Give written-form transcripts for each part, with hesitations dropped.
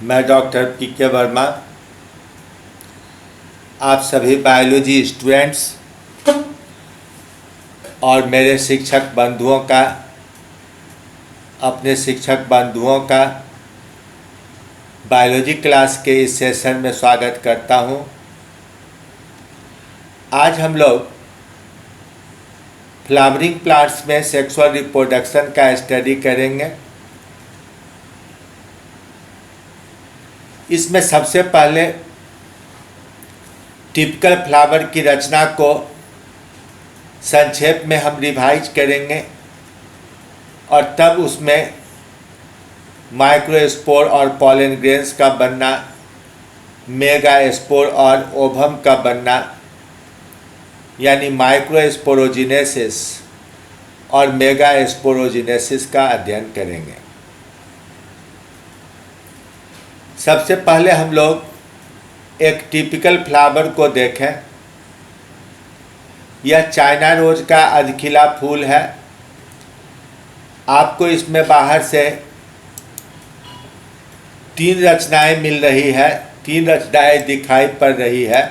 मैं doctor PK. Verma आप सभी बायोलॉजी स्टूडेंट्स और मेरे शिक्षक बंधुओं का अपने शिक्षक बंधुओं का बायोलॉजी क्लास के इस सेशन में स्वागत करता हूं। आज हम लोग फ्लावरिंग प्लांट्स में सेक्सुअल रिप्रोडक्शन का स्टडी करेंगे। इसमें सबसे पहले टिपिकल फ्लावर की रचना को संक्षेप में हम रिवाइज करेंगे और तब उसमें माइक्रोस्पोर और पॉलन ग्रेन्स का बनना, मेगा स्पोर और ओवम का बनना यानी माइक्रोस्पोरोजिनेसिस और मेगा स्पोरोजिनेसिस का अध्ययन करेंगे। सबसे पहले हम लोग एक टिपिकल फ्लावर को देखें। यह चाइना रोज का अधखिला फूल है। आपको इसमें बाहर से 3 रचनाएं मिल रही है, 3 रचनाएं दिखाई पड़ रही है।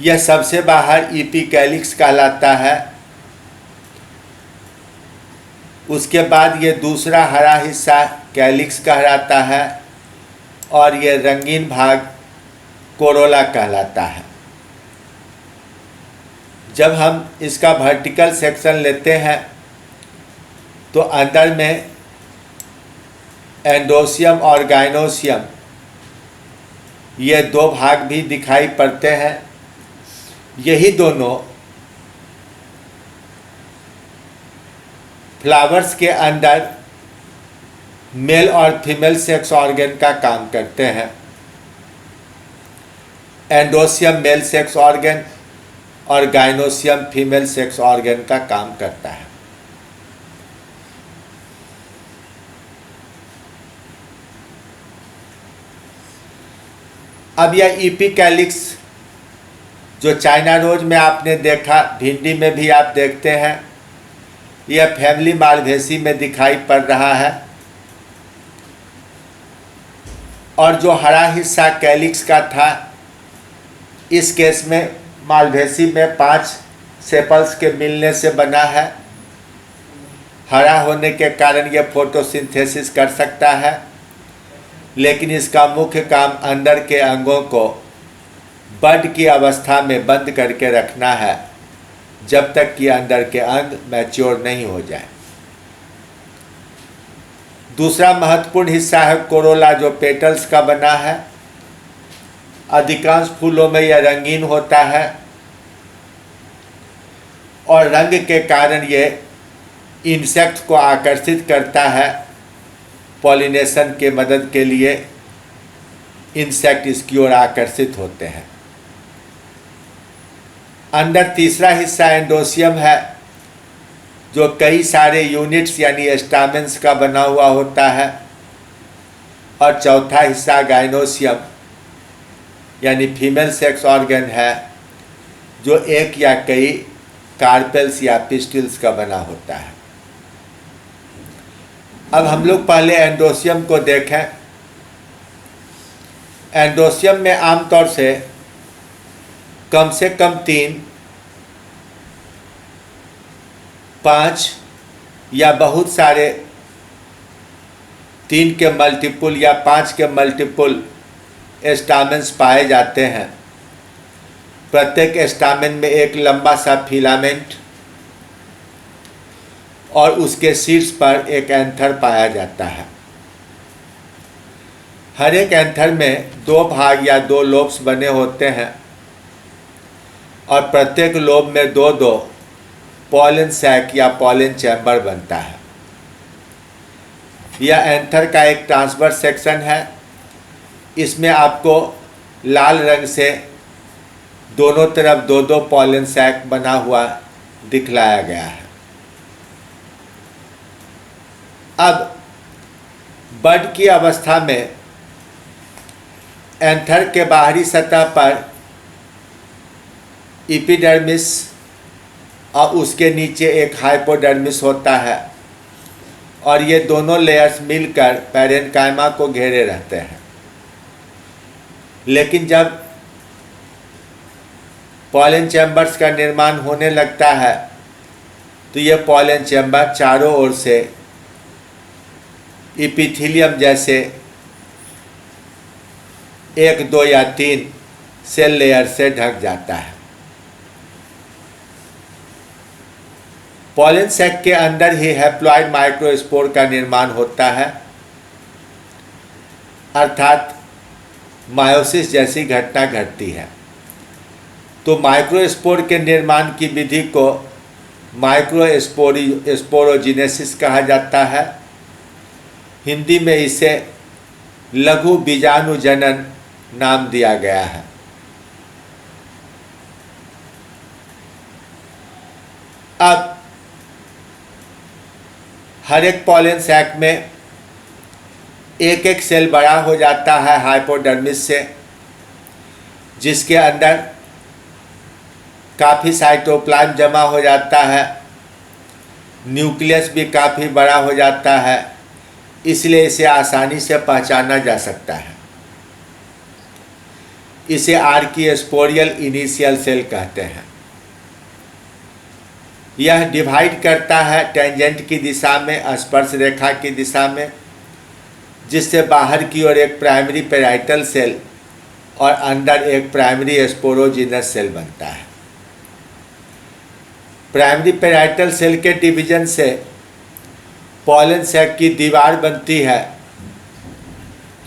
यह सबसे बाहर इपिकैलिक्स कहलाता है। उसके बाद ये दूसरा हरा हिस्सा कैलिक्स कहलाता है और ये रंगीन भाग कोरोला कहलाता है। जब हम इसका वर्टिकल सेक्शन लेते हैं तो अंदर में एंडोसियम और गाइनोसियम ये 2 भाग भी दिखाई पड़ते हैं। यही दोनों फ्लावर्स के अंदर मेल और फीमेल सेक्स ऑर्गन का काम करते हैं। एंडोसियम मेल सेक्स ऑर्गन और गाइनोसियम फीमेल सेक्स ऑर्गन का काम करता है। अब यह इपिकैलिक्स जो चाइना रोज में आपने देखा, भिंडी में भी आप देखते हैं, यह फैमिली मालवेसी में दिखाई पड़ रहा है। और जो हरा हिस्सा कैलिक्स का था, इस केस में मालवेसी में 5 सेपल्स के मिलने से बना है। हरा होने के कारण यह फोटोसिंथेसिस कर सकता है, लेकिन इसका मुख्य काम अंदर के अंगों को बड की अवस्था में बंद करके रखना है जब तक कि अंदर के अंग मैच्योर नहीं हो जाए। दूसरा महत्वपूर्ण हिस्सा है कोरोला जो पेटल्स का बना है। अधिकांश फूलों में यह रंगीन होता है और रंग के कारण ये इंसेक्ट को आकर्षित करता है। पॉलिनेशन के मदद के लिए इंसेक्ट इसकी ओर आकर्षित होते हैं। अंदर तीसरा हिस्सा एंडोसियम है जो कई सारे यूनिट्स यानी स्टामेंस का बना हुआ होता है। और चौथा हिस्सा गाइनोसियम यानी फीमेल सेक्स ऑर्गन है जो एक या कई कार्पेल्स या पिस्टिल्स का बना होता है। अब हम लोग पहले एंडोसियम को देखें। एंडोसियम में आमतौर से कम 3, 5 या बहुत सारे 3 के मल्टीपल या 5 के मल्टीपल स्टामेंस पाए जाते हैं। प्रत्येक स्टामेन में एक लंबा सा फिलामेंट और उसके शीर्ष पर एक एंथर पाया जाता है। हर एक एंथर में 2 भाग या 2 लोब्स बने होते हैं और प्रत्येक लोब में 2 पॉलन सैक या पॉलन चैम्बर बनता है। यह एंथर का एक ट्रांसवर्स सेक्शन है। इसमें आपको लाल रंग से दोनों तरफ 2 पॉलन सैक बना हुआ दिखलाया गया है। अब बड की अवस्था में एंथर के बाहरी सतह पर एपिडर्मिस और उसके नीचे एक हाइपोडर्मिस होता है और ये दोनों लेयर्स मिलकर पैरेन्काइमा को घेरे रहते हैं। लेकिन जब पॉलन चैम्बर्स का निर्माण होने लगता है तो ये पॉलन चैम्बर चारों ओर से इपिथीलियम जैसे 1, 2 या 3 सेल लेयर से ढक जाता है। पॉलन सैक के अंदर ही हैप्लॉइड माइक्रोस्पोर का निर्माण होता है, अर्थात मायोसिस जैसी घटना घटती है। तो माइक्रोस्पोर के निर्माण की विधि को माइक्रोस्पोरोजेनेसिस कहा जाता है। हिंदी में इसे लघु बीजाणुजनन नाम दिया गया है। अब हर एक पॉलन सैक में एक एक सेल बड़ा हो जाता है हाइपोडर्मिस से, जिसके अंदर काफ़ी साइटोप्लाज्म जमा हो जाता है। न्यूक्लियस भी काफ़ी बड़ा हो जाता है, इसलिए इसे आसानी से पहचाना जा सकता है। इसे आर्कियोस्पोरियल इनिशियल सेल कहते हैं। यह डिवाइड करता है टेंजेंट की दिशा में, स्पर्श रेखा की दिशा में, जिससे बाहर की ओर एक प्राइमरी पेराइटल सेल और अंदर एक प्राइमरी स्पोरोजिनस सेल बनता है। प्राइमरी पेराइटल सेल के डिवीजन से पॉलन सैक की दीवार बनती है,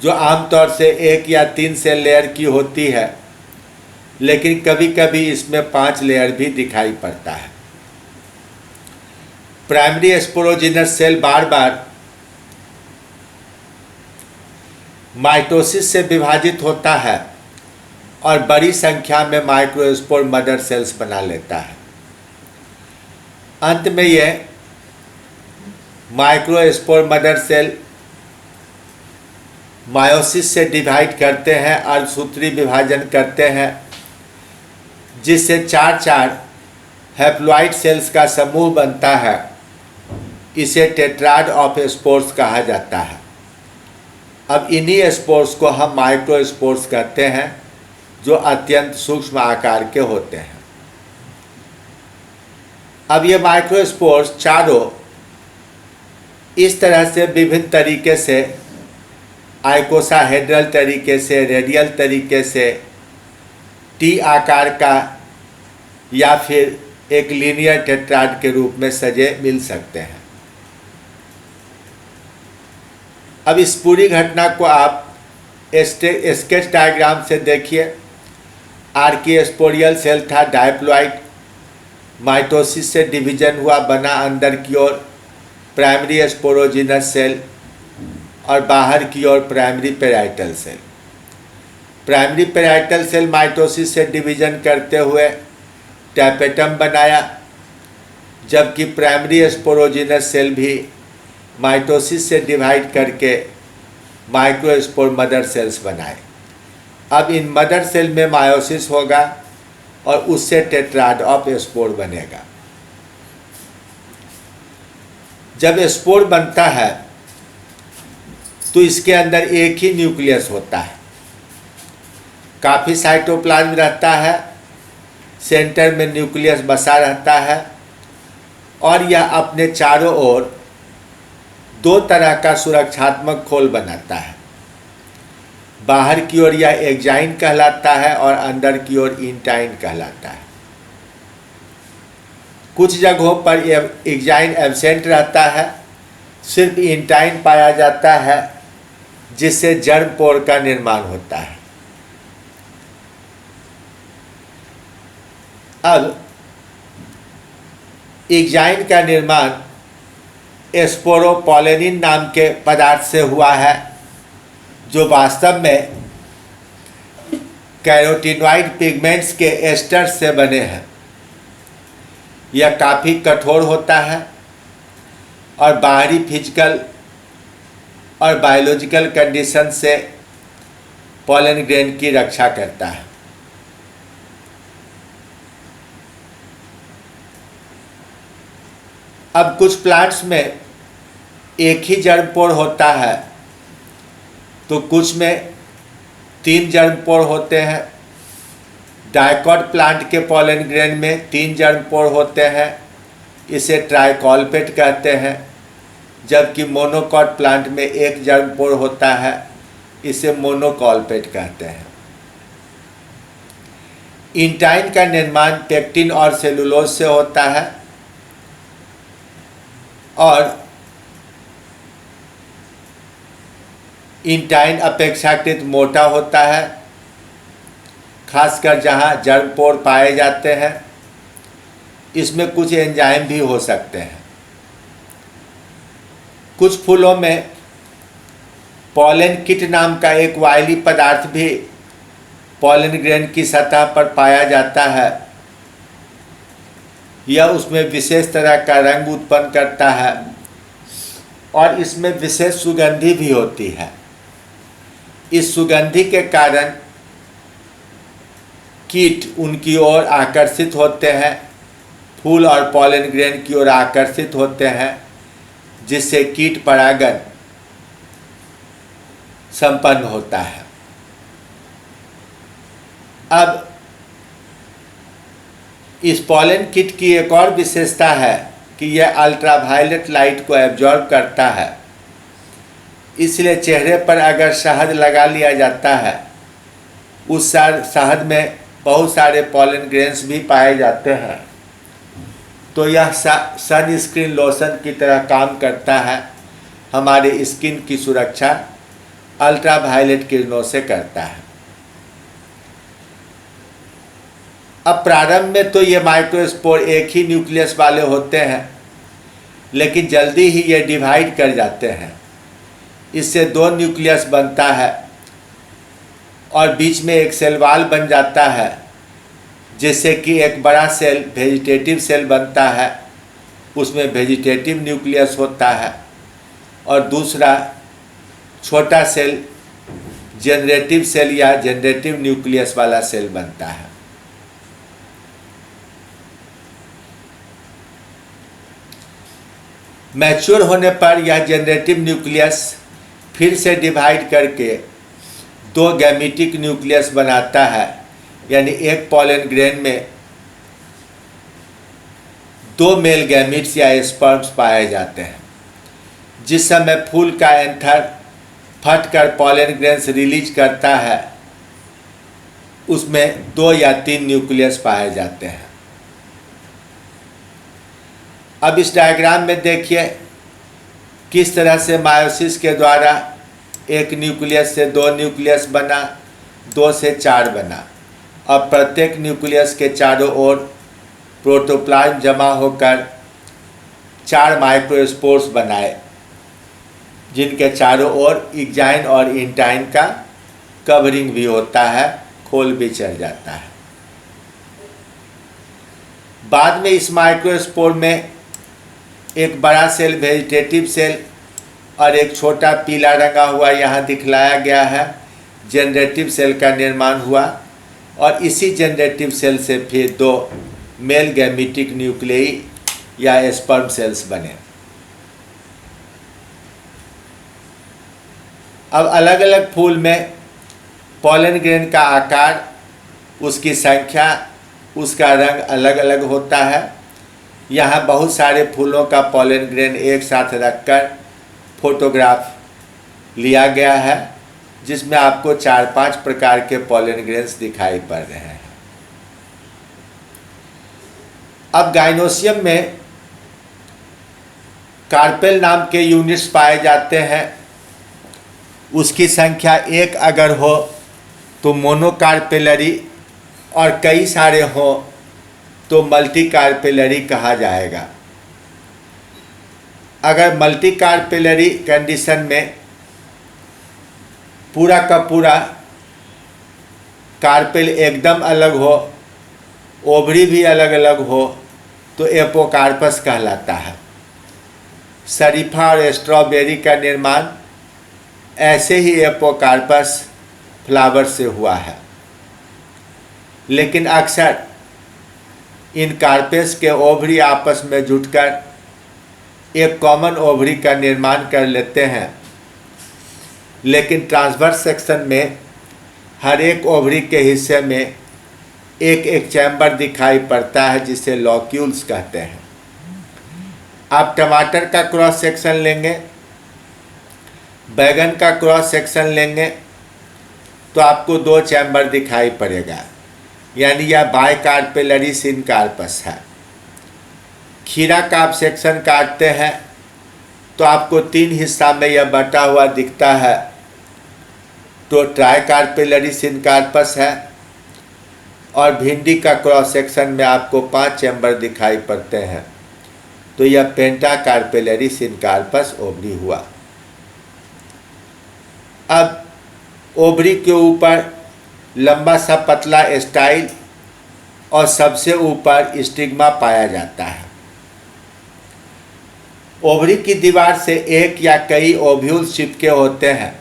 जो आमतौर से 1 या 3 सेल लेयर की होती है, लेकिन कभी कभी इसमें 5 लेयर भी दिखाई पड़ता है। प्राइमरी स्पोरोजिनस सेल बार बार माइटोसिस से विभाजित होता है और बड़ी संख्या में माइक्रोस्पोर मदर सेल्स बना लेता है। अंत में यह माइक्रोस्पोर मदर सेल मायोसिस से डिवाइड करते हैं, अर्धसूत्री विभाजन करते हैं, जिससे 4 हैप्लॉइड सेल्स का समूह बनता है। इसे टेट्राड ऑफ स्पोर्स कहा जाता है। अब इन्हीं स्पोर्स को हम माइक्रोस्पोर्स कहते हैं, जो अत्यंत सूक्ष्म आकार के होते हैं। अब ये माइक्रोस्पोर्स चारों इस तरह से विभिन्न तरीके से, आइकोसाहेड्रल तरीके से, रेडियल तरीके से, टी आकार का या फिर एक लीनियर टेट्राड के रूप में सजे मिल सकते हैं। अब इस पूरी घटना को आप स्केच डायग्राम से देखिए। आर्कियोस्पोरियल सेल था डायप्लॉइड, माइटोसिस से डिवीजन हुआ, बना अंदर की ओर प्राइमरी स्पोरोजिनस सेल और बाहर की ओर primary parietal cell. Primary parietal cell mitosis से डिवीजन करते हुए टैपेटम बनाया, जबकि प्राइमरी स्पोरोजिनस सेल भी माइटोसिस से डिवाइड करके माइक्रोस्पोर मदर सेल्स बनाए। अब इन मदर सेल में मायोसिस होगा और उससे टेट्राड ऑफ स्पोर बनेगा। जब स्पोर बनता है तो इसके अंदर एक ही न्यूक्लियस होता है, काफ़ी साइटोप्लाज्म रहता है, सेंटर में न्यूक्लियस बसा रहता है और यह अपने चारों ओर 2 तरह का सुरक्षात्मक खोल बनाता है। बाहर की ओर यह एक्जाइन कहलाता है और अंदर की ओर इंटाइन कहलाता है। कुछ जगहों पर एक्जाइन एब्सेंट रहता है, सिर्फ इंटाइन पाया जाता है, जिससे जर्म पोर का निर्माण होता है। अब एक्जाइन का निर्माण स्पोरोपोलेनिन नाम के पदार्थ से हुआ है, जो वास्तव में कैरोटीनॉइड पिगमेंट्स के एस्टर्स से बने हैं। यह काफ़ी कठोर होता है और बाहरी फिजिकल और बायोलॉजिकल कंडीशन से पॉलन ग्रेन की रक्षा करता है। अब कुछ प्लांट्स में एक ही जर्मपोर होता है तो कुछ में 3 जर्मपोर होते हैं। डाइकॉट प्लांट के पॉलन ग्रेन में 3 जर्मपोर होते हैं, इसे ट्राइकॉलपेट कहते हैं। जबकि मोनोकॉट प्लांट में 1 जर्मपोर होता है, इसे मोनोकॉलपेट कहते हैं। इंटाइन का निर्माण पेक्टिन और सेलुलोज से होता है और इंटाइन अपेक्षाकृत मोटा होता है, खासकर जहां जर्मपोर पाए जाते हैं। इसमें कुछ एंजाइम भी हो सकते हैं। कुछ फूलों में पॉलन किट नाम का एक वायली पदार्थ भी पॉलन ग्रेन की सतह पर पाया जाता है। यह उसमें विशेष तरह का रंग उत्पन्न करता है और इसमें विशेष सुगंधि भी होती है। इस सुगंधि के कारण कीट उनकी ओर आकर्षित होते हैं, फूल और पॉलन ग्रेन की ओर आकर्षित होते हैं, जिससे कीट परागण संपन्न होता है। अब इस पॉलन किट की एक और विशेषता है कि यह अल्ट्रावायलेट लाइट को एब्जॉर्ब करता है। इसलिए चेहरे पर अगर शहद लगा लिया जाता है, उस शहद में बहुत सारे पॉलन ग्रेन्स भी पाए जाते हैं, तो यह सन स्क्रीन लोशन की तरह काम करता है। हमारे स्किन की सुरक्षा अल्ट्रावायलेट किरणों से करता है। अब प्रारंभ में तो ये माइक्रोस्पोर एक ही न्यूक्लियस वाले होते हैं, लेकिन जल्दी ही ये डिवाइड कर जाते हैं। इससे 2 न्यूक्लियस बनता है और बीच में एक सेल वॉल बन जाता है, जिससे कि एक बड़ा सेल वेजिटेटिव सेल बनता है। उसमें वेजिटेटिव न्यूक्लियस होता है और दूसरा छोटा सेल जनरेटिव सेल या जनरेटिव न्यूक्लियस वाला सेल बनता है। मैच्योर होने पर यह जनरेटिव न्यूक्लियस फिर से डिवाइड करके 2 गैमेटिक न्यूक्लियस बनाता है, यानी एक पॉलन ग्रेन में 2 मेल गैमेट्स या स्पर्म्स पाए जाते हैं। जिस समय फूल का एंथर फटकर पॉलन ग्रेन्स रिलीज करता है, उसमें 2 या 3 न्यूक्लियस पाए जाते हैं। अब इस डायग्राम में देखिए किस तरह से मायोसिस के द्वारा एक न्यूक्लियस से 2 न्यूक्लियस बना, 2 से 4 बना। अब प्रत्येक न्यूक्लियस के चारों ओर प्रोटोप्लाज्म जमा होकर 4 माइक्रोस्पोर्स बनाए, जिनके चारों ओर एक्जाइन और इंटाइन का कवरिंग भी होता है, खोल भी चढ़ जाता है। बाद में इस माइक्रोस्पोर में एक बड़ा सेल वेजिटेटिव सेल और एक छोटा पीला रंगा हुआ यहाँ दिखलाया गया है जनरेटिव सेल का निर्माण हुआ और इसी जनरेटिव सेल से फिर 2 मेल गैमेटिक न्यूक्लियई या स्पर्म सेल्स बने। अब अलग अलग फूल में पॉलन ग्रेन का आकार, उसकी संख्या, उसका रंग अलग अलग होता है। यहाँ बहुत सारे फूलों का पॉलन ग्रेन एक साथ रखकर फोटोग्राफ लिया गया है, जिसमें आपको 4-5 प्रकार के पॉलन ग्रेन्स दिखाई पड़ रहे हैं। अब गाइनोसियम में कार्पेल नाम के यूनिट्स पाए जाते हैं। उसकी संख्या 1 अगर हो तो मोनोकार्पेलरी और कई सारे हो तो मल्टीकार्पेलरी कहा जाएगा। अगर मल्टीकार्पेलरी कंडीशन में पूरा का पूरा कार्पेल एकदम अलग हो, ओवरी भी अलग अलग हो, तो एपोकार्पस कहलाता है। शरीफा और स्ट्रॉबेरी का निर्माण ऐसे ही एपोकार्पस फ्लावर से हुआ है, लेकिन अक्सर इन कार्पेस के ओवरी आपस में जुटकर एक कॉमन ओवरी का निर्माण कर लेते हैं, लेकिन ट्रांसवर्स सेक्शन में हर एक ओवरी के हिस्से में एक एक चैम्बर दिखाई पड़ता है जिसे लॉक्यूल्स कहते हैं। आप टमाटर का क्रॉस सेक्शन लेंगे, बैगन का क्रॉस सेक्शन लेंगे तो आपको 2 चैम्बर दिखाई पड़ेगा, यानी यह बाइकार्पेलरी सिनकार्पस है। खीरा का आप सेक्शन काटते हैं तो आपको 3 हिस्सा में यह बटा हुआ दिखता है, तो ट्राइकार्पेलरी सिनकार्पस है। और भिंडी का क्रॉस सेक्शन में आपको 5 चैम्बर दिखाई पड़ते हैं, तो यह पेंटाकार्पेलरी सिनकार्पस ओवरी हुआ। अब ओवरी के ऊपर लंबा सा पतला स्टाइल और सबसे ऊपर स्टिग्मा पाया जाता है। ओवरी की दीवार से एक या कई ओव्यूल्स चिपके होते हैं।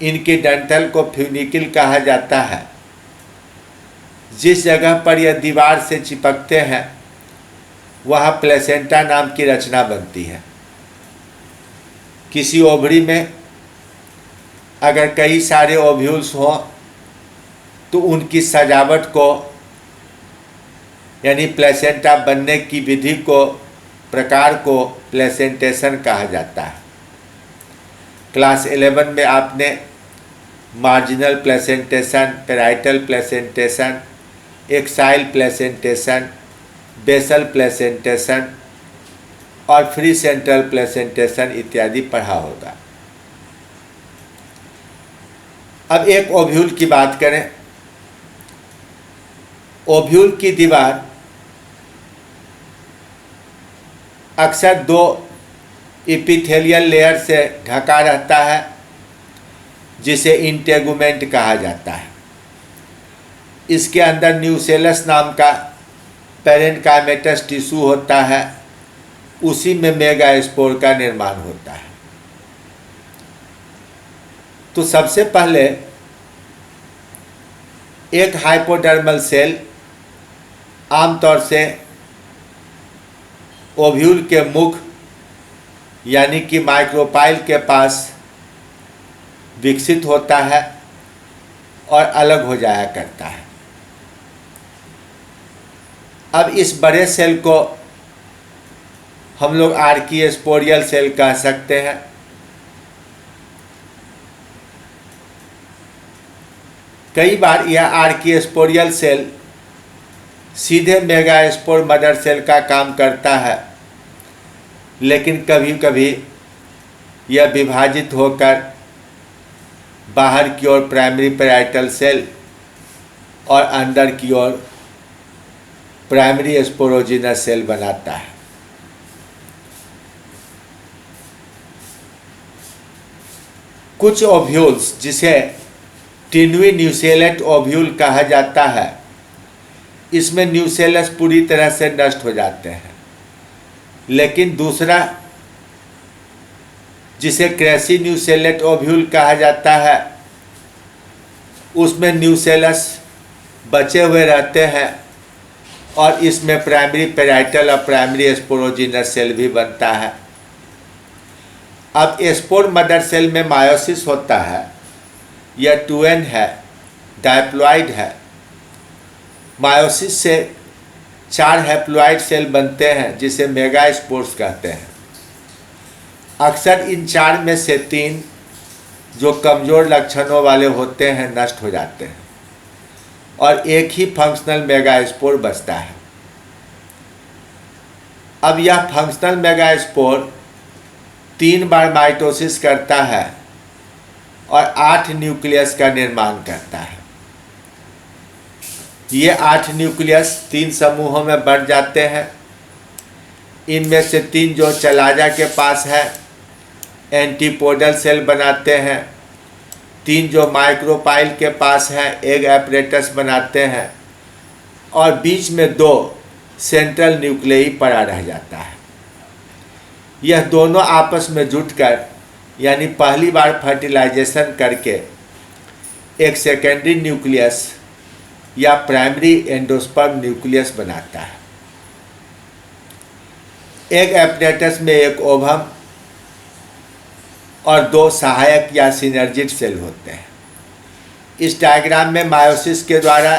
इनके डंठल को फ्यूनिकल कहा जाता है। जिस जगह पर यह दीवार से चिपकते हैं वहाँ प्लेसेंटा नाम की रचना बनती है। किसी ओवरी में अगर कई सारे ओव्यूल्स हों तो उनकी सजावट को यानी प्लेसेंटा बनने की विधि को, प्रकार को प्लेसेंटेशन कहा जाता है। क्लास 11 में आपने marginal placentation, parietal placentation, axile placentation, basal placentation और फ्री सेंट्रल प्लेसेंटेशन इत्यादि पढ़ा होगा। अब एक ओव्यूल की बात करें। ओव्यूल की दीवार अक्सर 2 एपिथेलियल लेयर से ढका रहता है जिसे इंटेगुमेंट कहा जाता है। इसके अंदर न्यूसेलस नाम का पेरेन्काइमेटस टिश्यू होता है, उसी में मेगास्पोर का निर्माण होता है। तो सबसे पहले एक हाइपोडर्मल सेल आमतौर से ओव्यूल के मुख यानी कि माइक्रोपाइल के पास विकसित होता है और अलग हो जाया करता है। अब इस बड़े सेल को हम लोग आर्किस्पोरियल सेल कह सकते हैं। कई बार यह आर्किस्पोरियल सेल सीधे मेगास्पोर मदर सेल का काम करता है, लेकिन कभी कभी यह विभाजित होकर बाहर की ओर प्राइमरी पैराइटल सेल और अंदर की ओर प्राइमरी स्पोरोजिनस सेल बनाता है। कुछ ओव्यूल्स जिसे टिन्वी न्यूसेलेट ओव्यूल कहा जाता है, इसमें न्यूसेलस पूरी तरह से नष्ट हो जाते हैं, लेकिन दूसरा जिसे क्रेसी न्यूसेलेट ओव्यूल कहा जाता है उसमें न्यूसेलस बचे हुए रहते हैं और इसमें प्राइमरी पैराइटल और प्राइमरी स्पोरोजिनस सेल भी बनता है। अब स्पोर मदर सेल में मायोसिस होता है। यह 2n है, डायप्लॉइड है। मायोसिस से 4 हैप्लॉइड सेल बनते हैं जिसे मेगास्पोर्स कहते हैं। अक्सर इन 4 में से 3 जो कमज़ोर लक्षणों वाले होते हैं नष्ट हो जाते हैं और एक ही फंक्शनल मेगास्पोर बचता है। अब यह फंक्शनल मेगास्पोर 3 बार माइटोसिस करता है और 8 न्यूक्लियस का निर्माण करता है। ये 8 न्यूक्लियस 3 समूहों में बढ़ जाते हैं। इनमें से 3 जो चलाजा के पास है एंटीपोडल सेल बनाते हैं, 3 जो माइक्रोपाइल के पास है एग एपरेटस बनाते हैं और बीच में 2 सेंट्रल न्यूक्लियई पड़ा रह जाता है। यह दोनों आपस में जुटकर यानी पहली बार फर्टिलाइजेशन करके एक सेकेंडरी न्यूक्लियस या प्राइमरी एंडोस्पर्म न्यूक्लियस बनाता है। एग एपरेटस में एक ओवम और 2 सहायक या सिनर्जिड सेल होते हैं। इस डायग्राम में मायोसिस के द्वारा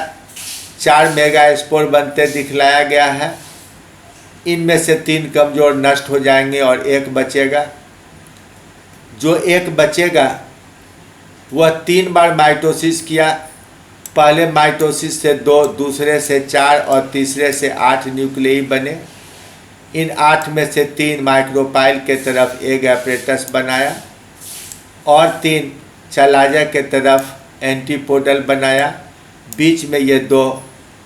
4 मेगास्पोर बनते दिखलाया गया है। इनमें से 3 कमज़ोर नष्ट हो जाएंगे और 1 बचेगा। जो 1 बचेगा वह 3 बार माइटोसिस किया। पहले माइटोसिस से 2, दूसरे से 4 और तीसरे से 8 न्यूक्लियई बने। इन 8 में से 3 माइक्रोपाइल के तरफ एग एपरेटस बनाया और 3 चलाजा के तरफ एंटीपोडल बनाया। बीच में ये 2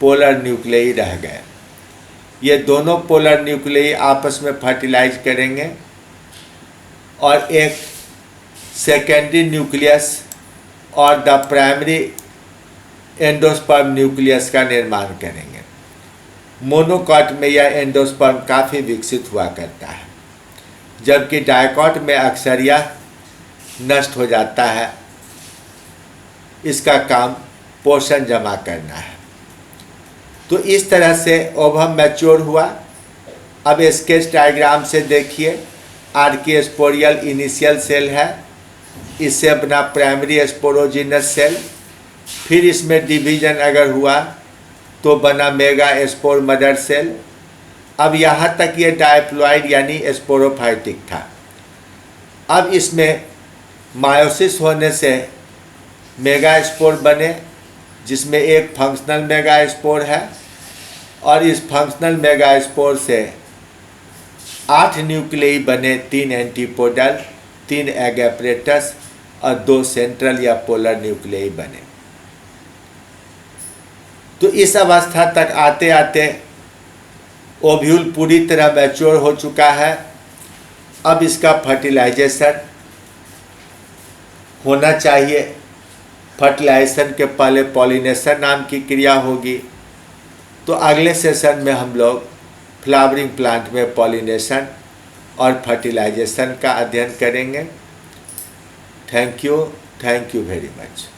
पोलर न्यूक्लियई रह गए। ये दोनों पोलर न्यूक्लियई आपस में फर्टिलाइज करेंगे और एक सेकेंडरी न्यूक्लियस और द प्राइमरी एंडोस्पर्म न्यूक्लियस का निर्माण करेंगे। मोनोकॉट में यह एंडोस्पर्म काफ़ी विकसित हुआ करता है, जबकि डायकॉट में अक्सर यह नष्ट हो जाता है। इसका काम पोषण जमा करना है। तो इस तरह से ओवम मैच्योर हुआ। अब स्केच डायग्राम से देखिए, आर्किस्पोरियल इनिशियल सेल है, इससे बना प्राइमरी स्पोरोजिनस सेल, फिर इसमें डिवीजन अगर हुआ तो बना मेगा स्पोर मदर सेल। अब यहाँ तक ये डायप्लॉइड यानी स्पोरोफाइटिक था। अब इसमें मायोसिस होने से मेगा स्पोर बने, जिसमें एक फंक्शनल मेगा स्पोर है और इस फंक्शनल मेगा स्पोर से 8 न्यूक्लियई बने, 3 एंटीपोडल, 3 एग एपरेटस और 2 सेंट्रल या पोलर न्यूक्लियई बने। तो इस अवस्था तक आते आते ओव्यूल पूरी तरह मैच्योर हो चुका है। अब इसका फर्टिलाइजेशन होना चाहिए। फर्टिलाइजेशन के पहले पॉलिनेशन नाम की क्रिया होगी। तो अगले सेशन में हम लोग फ्लावरिंग प्लांट में पॉलिनेशन और फर्टिलाइजेशन का अध्ययन करेंगे। Thank you very much.